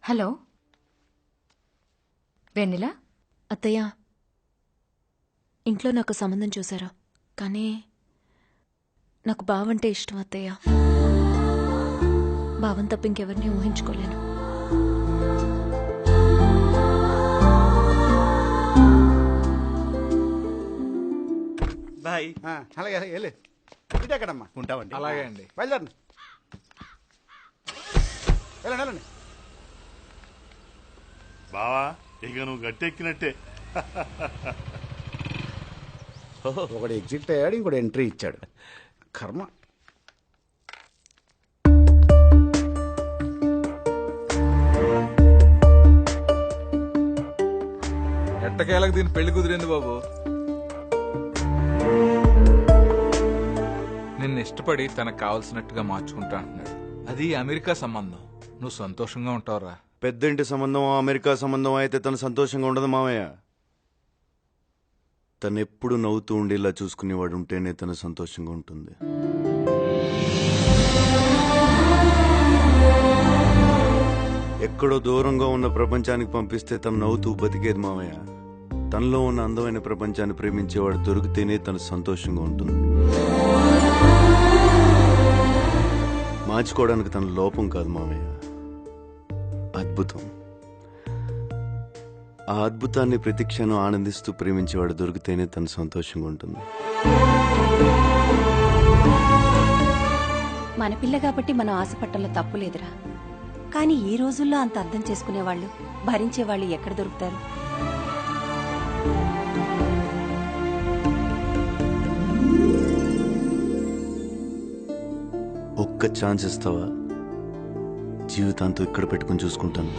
Hello వెన్నెల. అత్తయ్య, ఇంట్లో నాకు సంబంధం చూసారా? కానీ నాకు బావంటే ఇష్టం అత్తయ్య. బావం తప్ప ఇంకెవరిని ఊహించుకోలేను. బాయ్. అలాగే వెళ్ళి ఇటు ఎక్కడమ్మా ఉంటామండి. అలాగే అండి. బయలుదేరండి. వెళ్ళండి వెళ్ళండి. బావా ఇక నువ్వు గట్టెక్కినట్టే. ఒకడు ఎగ్జిట్ అయ్యాడు, ఇంకోటి ఎంట్రీ ఇచ్చాడు. కర్మ. ఎట్టకేలకు దీని పెళ్లి కుదిరింది బాబు. నిన్ను ఇష్టపడి తనకు కావలసినట్టుగా మార్చుకుంటా అంటున్నాడు. అది అమెరికా సంబంధం. నువ్వు సంతోషంగా ఉంటావురా. పెద్దంటి సంబంధం అమెరికా సంబంధం అయితే తను సంతోషంగా ఉండదు మామయ్య. తను ఎప్పుడు నవ్వుతూ ఉండేలా చూసుకునేవాడు ఉంటేనే తను సంతోషంగా ఉంటుంది. ఎక్కడో దూరంగా ఉన్న ప్రపంచానికి పంపిస్తే తను నవ్వుతూ బతికేది మామయ్య. తనలో ఉన్న అందమైన ప్రపంచాన్ని ప్రేమించేవాడు దొరికితేనే తను సంతోషంగా ఉంటుంది. మార్చుకోవడానికి తన లోపం కాదు మామయ్య, అద్భుతం. ఆ అద్భుతాన్ని ప్రతి క్షణం ఆనందిస్తూ ప్రేమించేవాడు దొరికితేనే తను సంతోషంగా ఉంటుంది. మన పిల్ల కాబట్టి మనం ఆశపట్టంలో తప్పు లేదురా. కానీ ఈ రోజుల్లో అంత అర్థం చేసుకునేవాళ్ళు, భరించేవాళ్ళు ఎక్కడ దొరుకుతారు? ఒక్క ఛాన్స్ ఇస్తావా? జీవితాంతో ఇక్కడ పెట్టుకుని చూసుకుంటాను.